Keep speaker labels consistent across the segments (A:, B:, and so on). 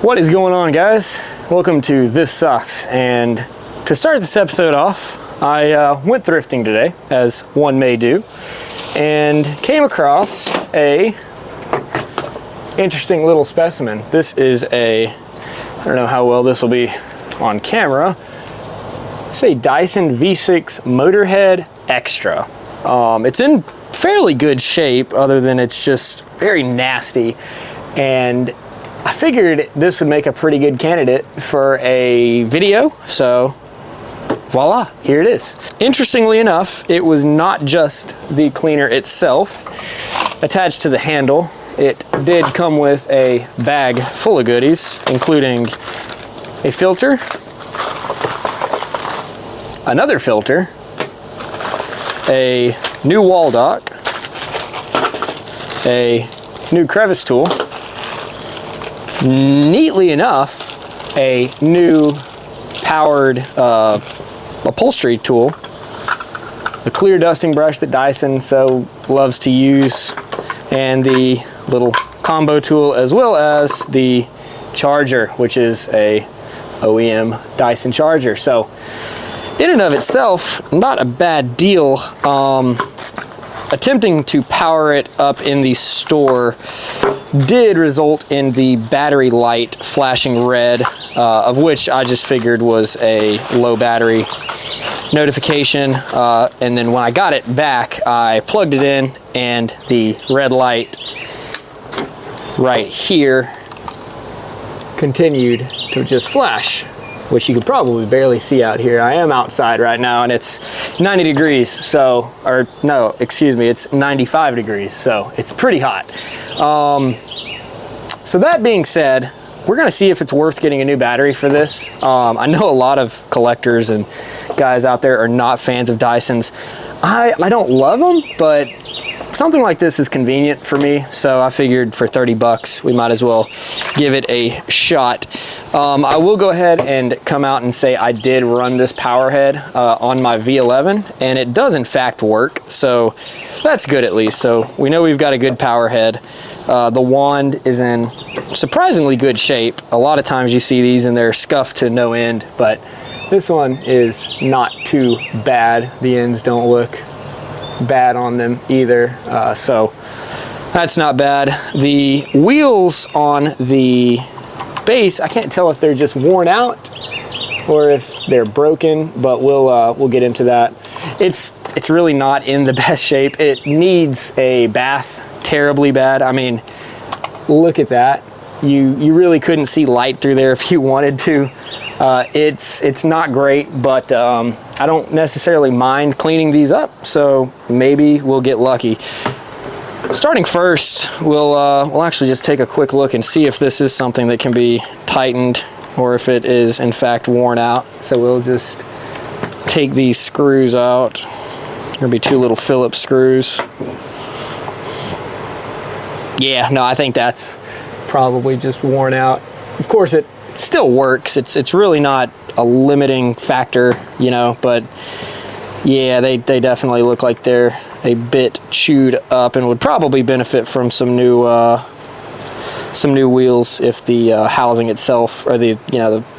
A: What is going on, guys? Welcome to This Sucks. And to start this episode off, I went thrifting today, as one may do, and came across a interesting little specimen. This is I don't know how well this will be on camera. It's a Dyson V6 Motorhead Extra. It's in fairly good shape, other than it's just very nasty, and I figured this would make a pretty good candidate for a video, so voila, here it is. Interestingly enough, it was not just the cleaner itself attached to the handle. It did come with a bag full of goodies, including a filter, another filter, a new wall dock, a new crevice tool, neatly enough, a new powered upholstery tool, the clear dusting brush that Dyson so loves to use, and the little combo tool, as well as the charger, which is a OEM Dyson charger. So in and of itself, not a bad deal. Attempting to power it up in the store did result in the battery light flashing red, of which I just figured was a low battery notification. And then when I got it back, I plugged it in, and the red light right here continued to just flash, which you can probably barely see out here. I am outside right now, and it's 90 degrees, so, or no, excuse me, it's 95 degrees, so it's pretty hot. So that being said, we're gonna see if it's worth getting a new battery for this. I know a lot of collectors and guys out there are not fans of Dysons. I don't love them, but something like this is convenient for me, so I figured for 30 bucks, we might as well give it a shot. I will go ahead and come out and say I did run this power head on my V11, and it does in fact work, so that's good at least. So we know we've got a good power head. The wand is in surprisingly good shape. A lot of times you see these and they're scuffed to no end, but this one is not too bad. The ends don't look bad on them either, so that's not bad. The wheels on the base, I can't tell if they're just worn out or if they're broken, but we'll get into that. It's really not in the best shape. It needs a bath terribly bad. I mean, look at that. You really couldn't see light through there if you wanted to. It's not great, but I don't necessarily mind cleaning these up, so maybe we'll get lucky. Starting first, we'll actually just take a quick look and see if this is something that can be tightened or if it is in fact worn out. So we'll just take these screws out. There'll be two little Phillips screws. Yeah, no, I think that's probably just worn out. Of course, it still works. It's really not a limiting factor, you know, but yeah, they definitely look like they're a bit chewed up and would probably benefit from some new wheels if the housing itself, or the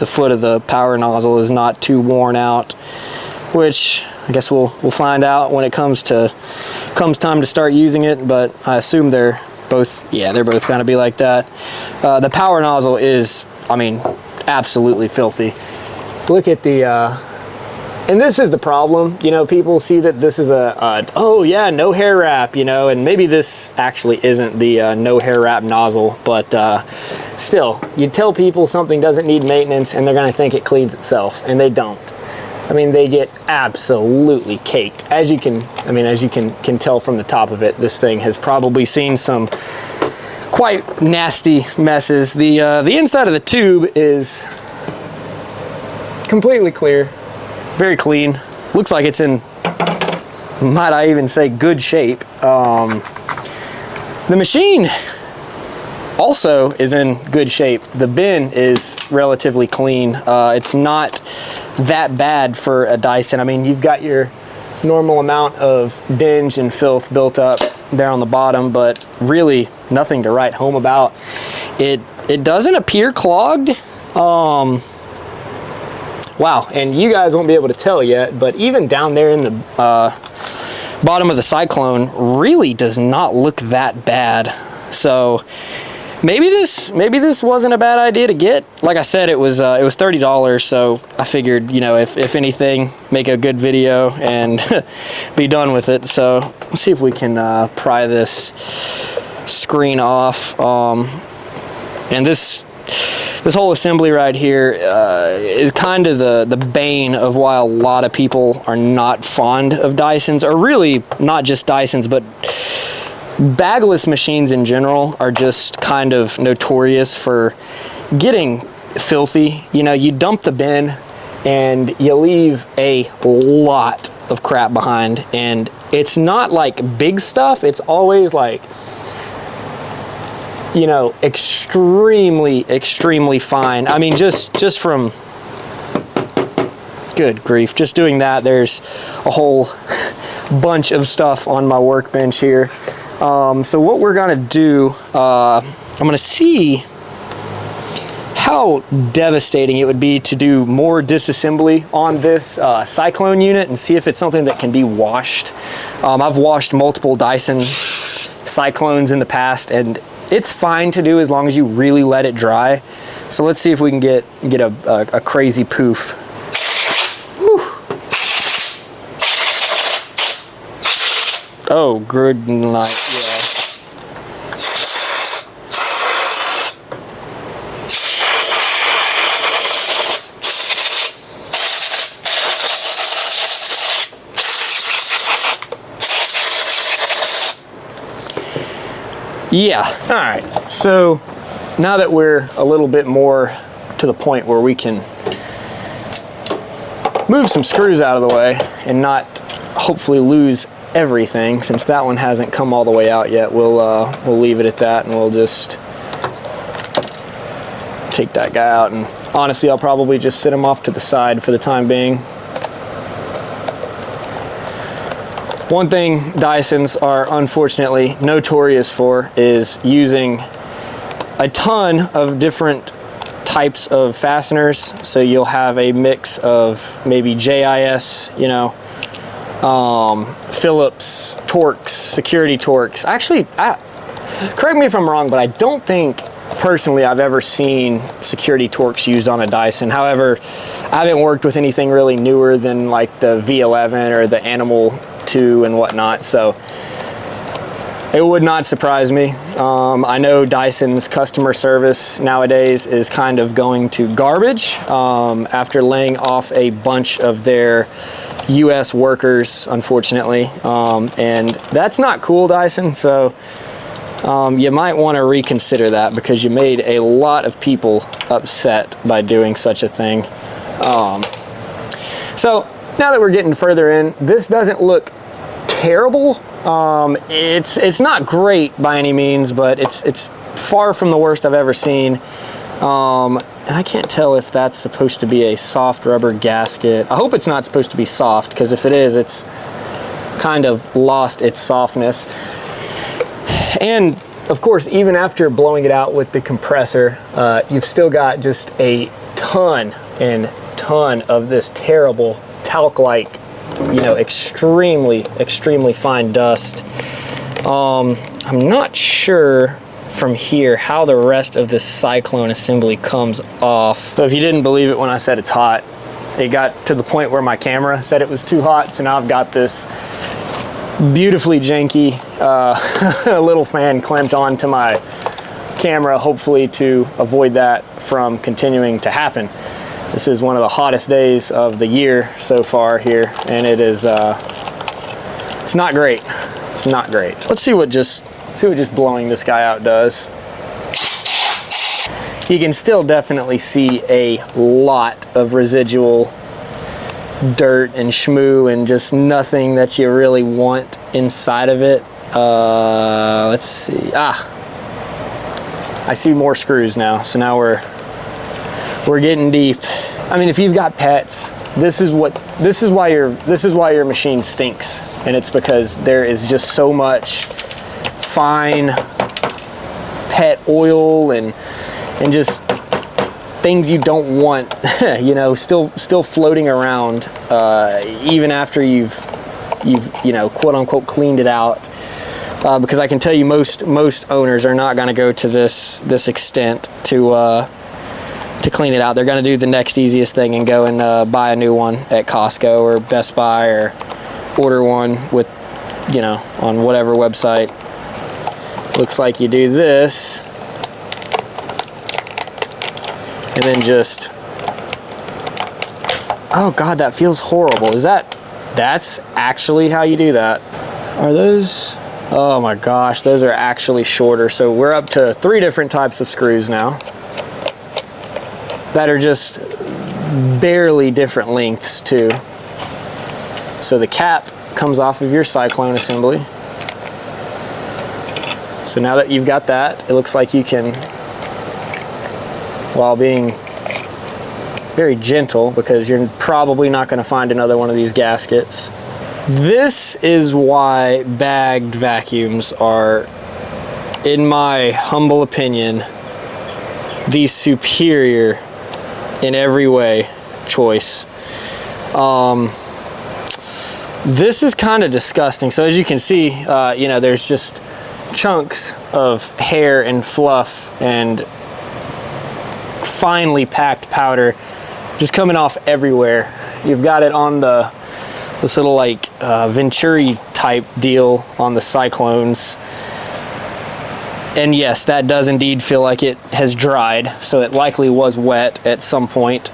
A: foot of the power nozzle is not too worn out, which I guess we'll find out when it comes time to start using it, but I assume they're both gonna be like that. The power nozzle is, I mean, absolutely filthy. Look at the and this is the problem, you know, people see that this is oh yeah, no hair wrap, you know, and maybe this actually isn't the no hair wrap nozzle, but still, you tell people something doesn't need maintenance and they're gonna think it cleans itself, and they don't. I mean, they get absolutely caked. As you can tell from the top of it, this thing has probably seen some quite nasty messes. The inside of the tube is completely clear, very clean. Looks like it's in, might I even say, good shape. The machine also is in good shape. The bin is relatively clean. It's not that bad for a Dyson. I mean, you've got your normal amount of dinge and filth built up there on the bottom, but really nothing to write home about. It it doesn't appear clogged. Wow, and you guys won't be able to tell yet, but even down there in the bottom of the Cyclone really does not look that bad. So maybe this wasn't a bad idea to get. Like I said, it was $30, so I figured, you know, if anything, make a good video and be done with it. So let's see if we can pry this screen off. And this whole assembly right here is kind of the bane of why a lot of people are not fond of Dysons, or really not just Dysons, but bagless machines in general are just kind of notorious for getting filthy. You know, you dump the bin and you leave a lot of crap behind, and it's not like big stuff, it's always like, you know, extremely fine. I mean, just from, good grief, just doing that, there's a whole bunch of stuff on my workbench here. So what we're gonna do, I'm gonna see how devastating it would be to do more disassembly on this Cyclone unit and see if it's something that can be washed. I've washed multiple Dyson Cyclones in the past, and it's fine to do as long as you really let it dry. So let's see if we can get a crazy poof. Whew. Oh, good night, yeah. All right, so now that we're a little bit more to the point where we can move some screws out of the way and not hopefully lose everything, since that one hasn't come all the way out yet, we'll leave it at that, and we'll just take that guy out. And honestly, I'll probably just sit him off to the side for the time being. One thing Dysons are unfortunately notorious for is using a ton of different types of fasteners. So you'll have a mix of maybe JIS, you know, Phillips, Torx, security Torx. Actually, correct me if I'm wrong, but I don't think personally I've ever seen security Torx used on a Dyson. However, I haven't worked with anything really newer than like the V11 or the Animal 2 and whatnot, so it would not surprise me. I know Dyson's customer service nowadays is kind of going to garbage after laying off a bunch of their US workers, unfortunately, and that's not cool, Dyson. So you might want to reconsider that, because you made a lot of people upset by doing such a thing. So now that we're getting further in, this doesn't look terrible. It's not great by any means, but it's far from the worst I've ever seen. And I can't tell if that's supposed to be a soft rubber gasket. I hope it's not supposed to be soft, because if it is, it's kind of lost its softness. And of course, even after blowing it out with the compressor, you've still got just a ton and ton of this terrible talc-like, you know, extremely fine dust. I'm not sure from here how the rest of this Cyclone assembly comes off. So if you didn't believe it when I said it's hot, it got to the point where my camera said it was too hot, so now I've got this beautifully janky little fan clamped onto my camera, hopefully to avoid that from continuing to happen. This is one of the hottest days of the year so far here, and it is it's not great. It's not great. Let's see what just blowing this guy out does. You can still definitely see a lot of residual dirt and schmoo and just nothing that you really want inside of it. Let's see. I see more screws now. So now we're getting deep. I mean, if you've got pets, this is why your machine stinks, and it's because there is just so much fine pet oil and and just things you don't want, you know, still floating around, even after you've you know, quote unquote cleaned it out. Because I can tell you most owners are not going to go to this extent to clean it out. They're going to do the next easiest thing and go and buy a new one at Costco or Best Buy, or order one with, you know, on whatever website. Looks like you do this, and then just, oh God, that feels horrible. That's actually how you do that? Are those? Oh my gosh, those are actually shorter. So we're up to 3 different types of screws now that are just barely different lengths too. So the cap comes off of your cyclone assembly. So now that you've got that, it looks like you can, while being very gentle, because you're probably not going to find another one of these gaskets. This is why bagged vacuums are, in my humble opinion, the superior in every way choice. This is kind of disgusting. So as you can see, you know, there's just chunks of hair and fluff and finely packed powder just coming off everywhere. You've got it on this little like Venturi type deal on the Cyclones. And yes, that does indeed feel like it has dried, so it likely was wet at some point.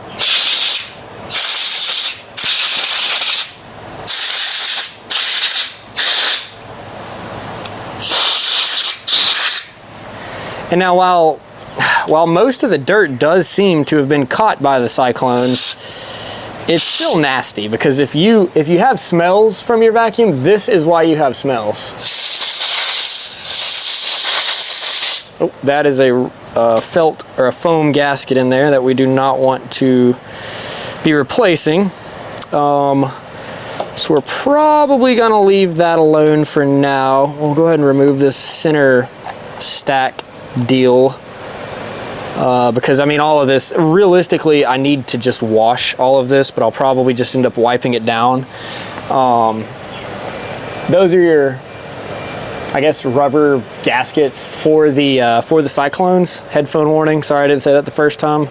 A: And now while most of the dirt does seem to have been caught by the Cyclones, it's still nasty, because if you have smells from your vacuum, this is why you have smells. Oh, that is a felt or a foam gasket in there that we do not want to be replacing. So we're probably gonna leave that alone for now. We'll go ahead and remove this center stack deal. Because I mean, all of this, realistically, I need to just wash all of this, but I'll probably just end up wiping it down. Those are your, I guess, rubber gaskets for the Cyclones. Headphone warning, sorry I didn't say that the first time.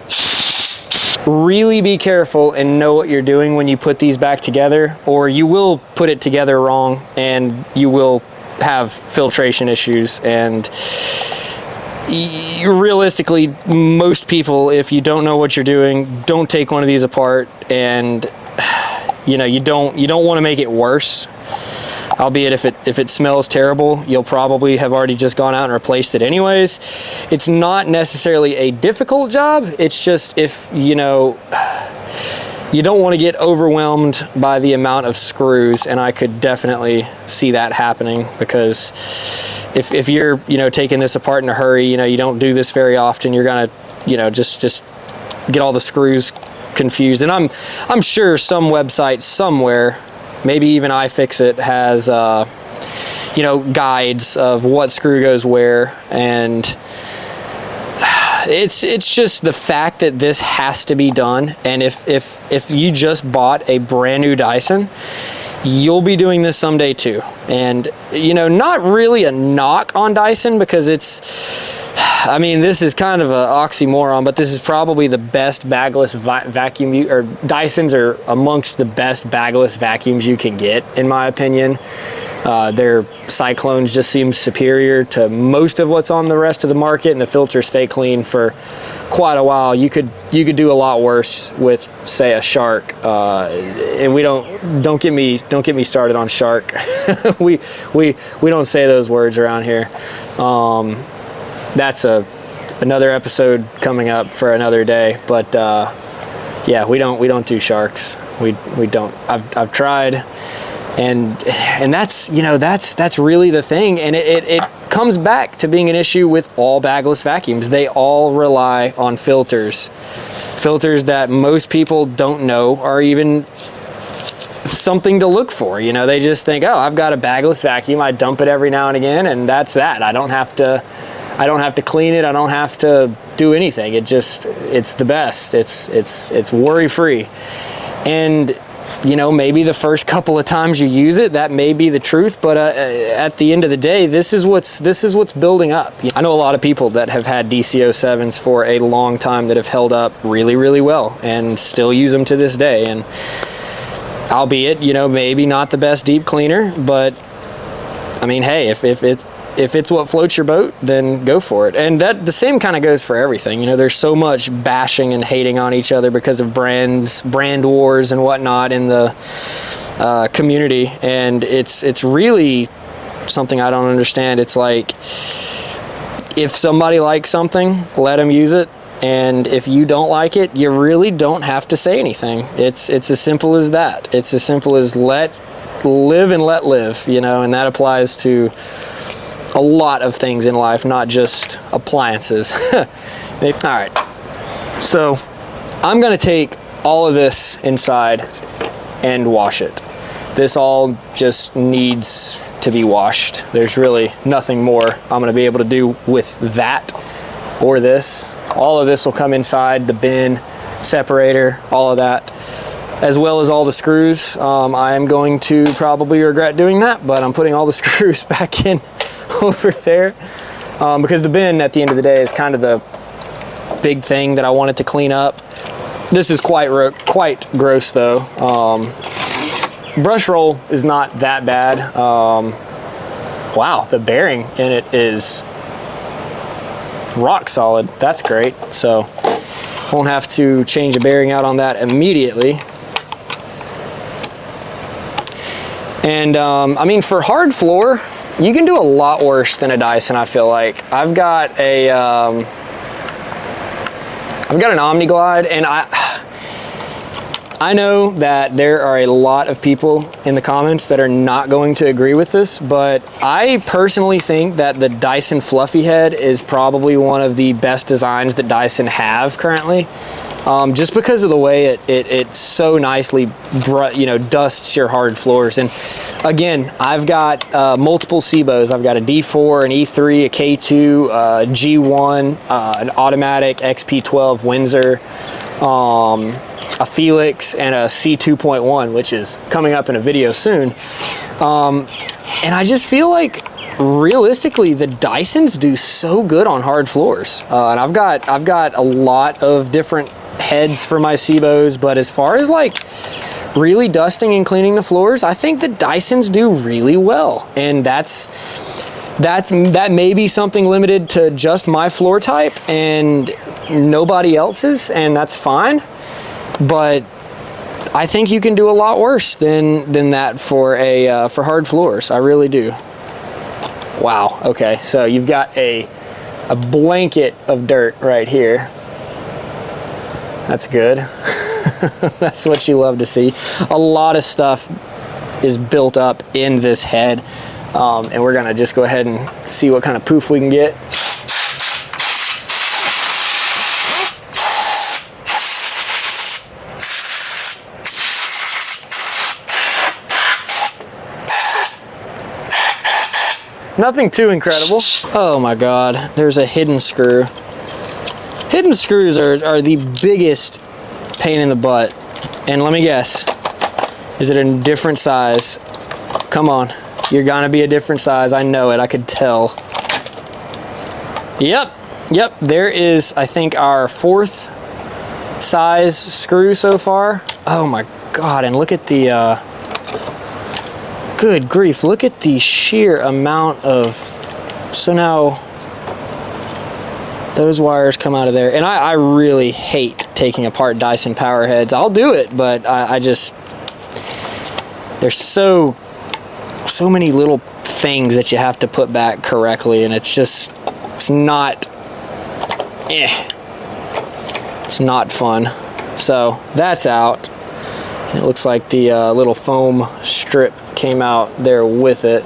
A: Really be careful and know what you're doing when you put these back together, or you will put it together wrong and you will have filtration issues. And realistically, most people, if you don't know what you're doing, don't take one of these apart, and you know, you don't want to make it worse. Albeit if it smells terrible, you'll probably have already just gone out and replaced it anyways. It's not necessarily a difficult job. It's just, if you know, you don't want to get overwhelmed by the amount of screws, and I could definitely see that happening, because if you're, you know, taking this apart in a hurry, you know, you don't do this very often, you're gonna, you know, just get all the screws confused. And I'm sure some website somewhere, maybe even iFixit, has you know, guides of what screw goes where. And it's just the fact that this has to be done. And if you just bought a brand new Dyson, you'll be doing this someday too. And you know, not really a knock on Dyson, because it's, I mean, this is kind of an oxymoron, but this is probably the best bagless vacuum, or Dysons are amongst the best bagless vacuums you can get, in my opinion. Their Cyclones just seem superior to most of what's on the rest of the market, and the filters stay clean for quite a while. You could do a lot worse with, say, a Shark, and don't get me started on Shark. we don't say those words around here. That's another episode coming up for another day. But yeah, we don't do Sharks. We don't. I've tried, and that's, you know, that's really the thing. And it comes back to being an issue with all bagless vacuums. They all rely on filters that most people don't know are even something to look for. You know, they just think, oh, I've got a bagless vacuum, I dump it every now and again, and that's that. I don't have I don't have to clean it. I don't have to do anything. It's the best. It's worry-free. And you know, maybe the first couple of times you use it, that may be the truth, but at the end of the day, this is what's building up. I know a lot of people that have had DC07s for a long time that have held up really, really well and still use them to this day. And albeit, you know, maybe not the best deep cleaner, but I mean, hey, if it's what floats your boat, then go for it. And that the same kind of goes for everything. You know, there's so much bashing and hating on each other because of brand wars and whatnot in the community, and it's really something I don't understand. It's like, if somebody likes something, let them use it, and if you don't like it, you really don't have to say anything. It's as simple as that. It's as simple as let live and let live, you know, and that applies to a lot of things in life, not just appliances. All right, so I'm gonna take all of this inside and wash it. This all just needs to be washed. There's really nothing more I'm gonna be able to do with that or this. All of this will come inside the bin, separator, all of that, as well as all the screws. I am going to probably regret doing that, but I'm putting all the screws back in over there, because the bin at the end of the day is kind of the big thing that I wanted to clean up. This is quite gross though. Brush roll is not that bad. Wow, the bearing in it is rock solid. That's great. So won't have to change a bearing out on that immediately. And I mean, for hard floor, you can do a lot worse than a Dyson, I feel like. I've got an OmniGlide, and I know that there are a lot of people in the comments that are not going to agree with this, but I personally think that the Dyson Fluffy Head is probably one of the best designs that Dyson have currently. Just because of the way it so nicely, you know, dusts your hard floors. And again, I've got multiple Sebos. I've got a D4, an E3, a K2, a G1, an automatic XP12 Windsor, a Felix, and a C2.1, which is coming up in a video soon. And I just feel like, realistically, the Dysons do so good on hard floors. And I've got a lot of different heads for my Sebos, but as far as like really dusting and cleaning the floors, I think the Dysons do really well. And that may be something limited to just my floor type and nobody else's, and that's fine. But I think you can do a lot worse than that for hard floors. I really do. Wow. Okay, so you've got a blanket of dirt right here. That's good. That's what you love to see. A lot of stuff is built up in this head, and we're gonna just go ahead and see what kind of poof we can get. Nothing too incredible. Oh my God, there's a hidden screw. Hidden screws are the biggest pain in the butt. And let me guess, is it a different size? Come on, you're gonna be a different size. I know it, I could tell. Yep, there is, I think, our 4th size screw so far. Oh my God, and look at the, good grief, look at the sheer amount of, so now, those wires come out of there. And I really hate taking apart Dyson power heads. I'll do it, but I just, there's so many little things that you have to put back correctly, and it's not, it's not fun. So that's out. It looks like the little foam strip came out there with it.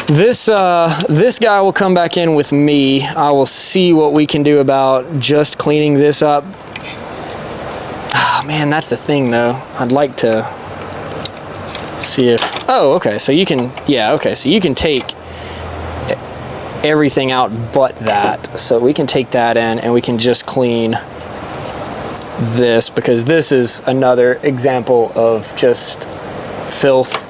A: This guy will come back in with me. I will see what we can do about just cleaning this up. Oh, man, that's the thing though. I'd like to see if, oh, okay, so you can, yeah, okay, so you can take everything out but that. So we can take that in and we can just clean this, because this is another example of just filth.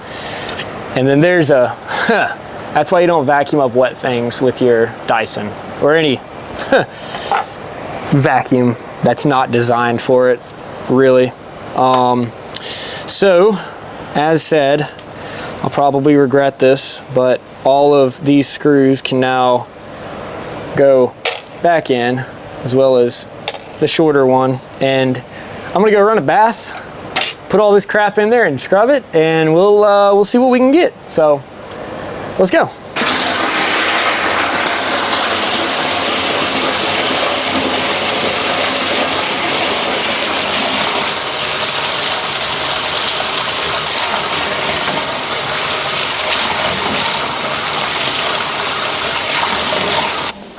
A: And then there's a, that's why you don't vacuum up wet things with your Dyson or any vacuum that's not designed for it, really. So, as said, I'll probably regret this, but all of these screws can now go back in, as well as the shorter one. And I'm gonna go run a bath, put all this crap in there and scrub it, and we'll see what we can get. So, let's go.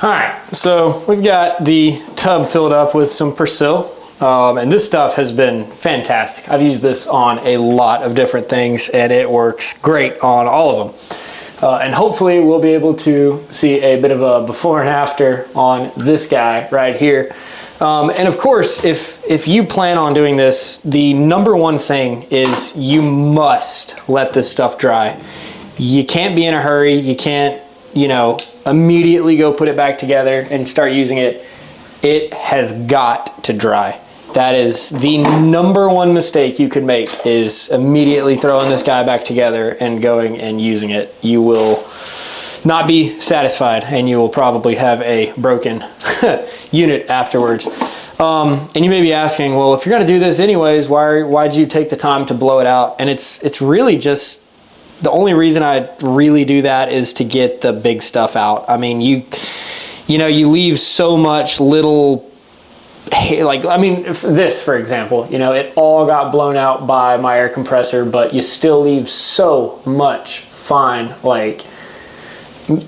A: All right, so we've got the tub filled up with some Persil, and this stuff has been fantastic. I've used this on a lot of different things, and it works great on all of them. And hopefully we'll be able to see a bit of a before and after on this guy right here. And of course, if you plan on doing this, the number one thing is you must let this stuff dry. You can't be in a hurry. You can't, you know, immediately go put it back together and start using it. It has got to dry. That is the number one mistake you could make, is immediately throwing this guy back together and going and using it. You will not be satisfied, and you will probably have a broken unit afterwards. And you may be asking, well, if you're gonna do this anyways, why'd you take the time to blow it out? And it's really just, the only reason I really do that is to get the big stuff out. I mean, you know, you leave so much little, like, I mean, this, for example, you know, it all got blown out by my air compressor, but you still leave so much fine, like,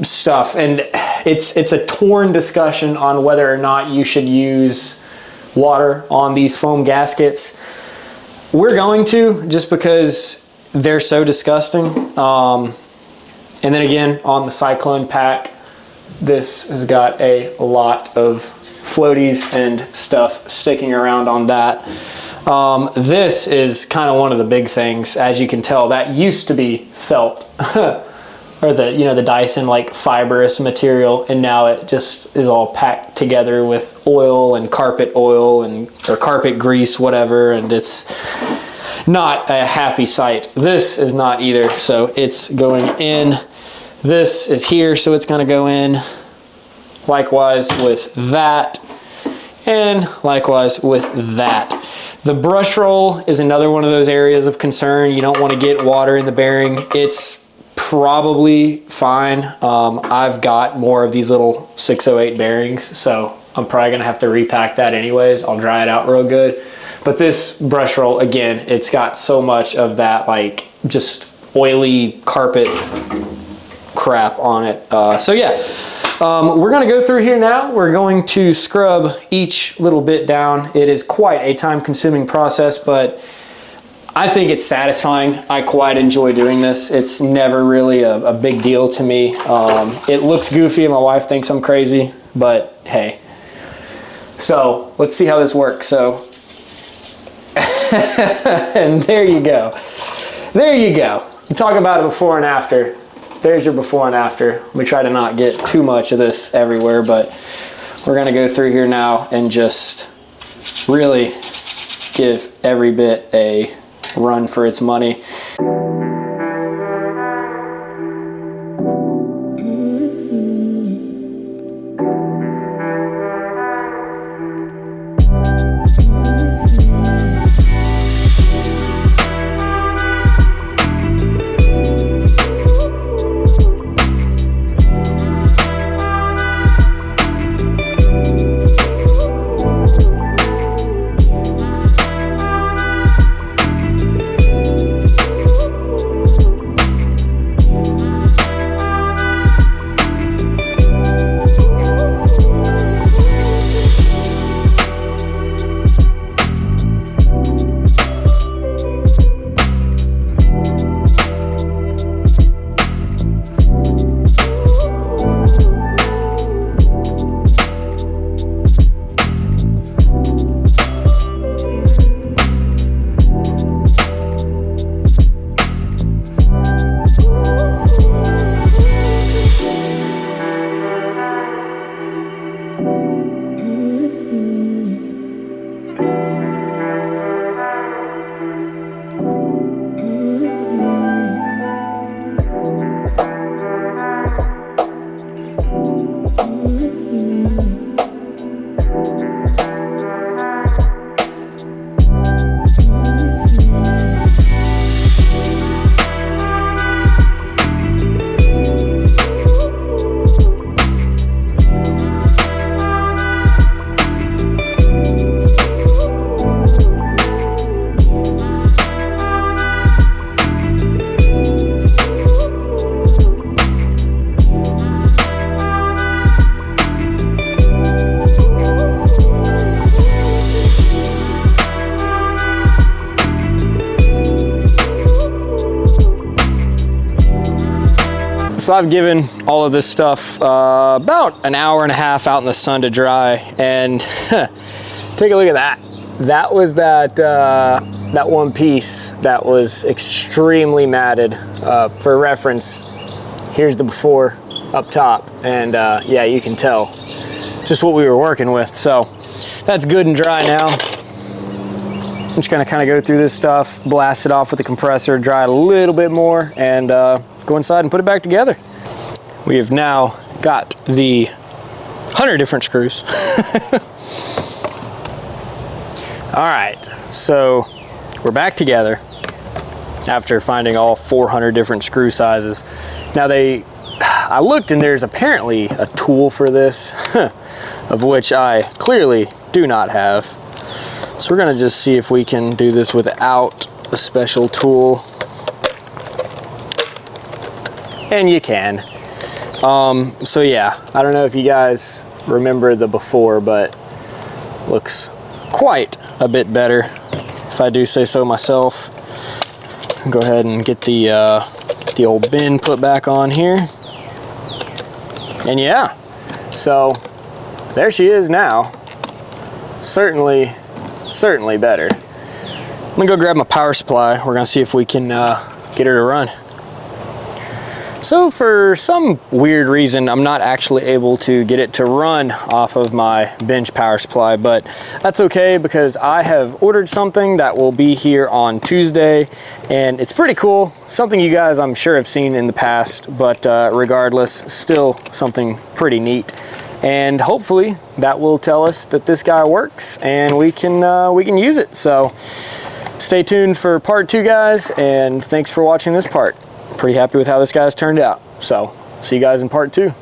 A: stuff. And it's a torn discussion on whether or not you should use water on these foam gaskets. We're going to, just because they're so disgusting. And then again, on the Cyclone pack, this has got a lot of floaties and stuff sticking around on that. This is kind of one of the big things. As you can tell, that used to be felt or the, you know, the Dyson like fibrous material, and now it just is all packed together with oil and carpet oil and or carpet grease, whatever, and it's not a happy sight. This is not either, so it's going in. This is here, so it's going to go in. Likewise with that, and likewise with that. The brush roll is another one of those areas of concern. You don't want to get water in the bearing. It's probably fine. I've got more of these little 608 bearings, so I'm probably going to have to repack that anyways. I'll dry it out real good. But this brush roll, again, it's got so much of that like just oily carpet crap on it. So yeah, we're gonna go through here now. We're going to scrub each little bit down. It is quite a time-consuming process, but I think it's satisfying. I quite enjoy doing this. It's never really a big deal to me. It looks goofy and my wife thinks I'm crazy, but hey. So let's see how this works. So, and there you go. There you go. You talk about a before and after. There's your before and after. We try to not get too much of this everywhere, but we're gonna go through here now and just really give every bit a run for its money. So I've given all of this stuff about an hour and a half out in the sun to dry, and take a look at that. That was that one piece that was extremely matted. For reference, here's the before up top, and yeah, you can tell just what we were working with. So that's good and dry now. I'm just gonna kind of go through this stuff, blast it off with the compressor, dry it a little bit more, and go inside and put it back together. We have now got the 100 different screws. All right, so we're back together after finding all 400 different screw sizes. Now I looked and there's apparently a tool for this, of which I clearly do not have. So we're gonna just see if we can do this without a special tool. And you can. So yeah, I don't know if you guys remember the before, but looks quite a bit better, if I do say so myself. Go ahead and get the old bin put back on here. And yeah, so there she is now. Certainly better. I'm gonna go grab my power supply. We're gonna see if we can get her to run. So for some weird reason, I'm not actually able to get it to run off of my bench power supply, but that's okay because I have ordered something that will be here on Tuesday, and it's pretty cool. Something you guys I'm sure have seen in the past, but regardless, still something pretty neat. And hopefully that will tell us that this guy works and we can use it. So stay tuned for part 2, guys, and thanks for watching this part. Pretty happy with how this guy's turned out. So see you guys in part 2.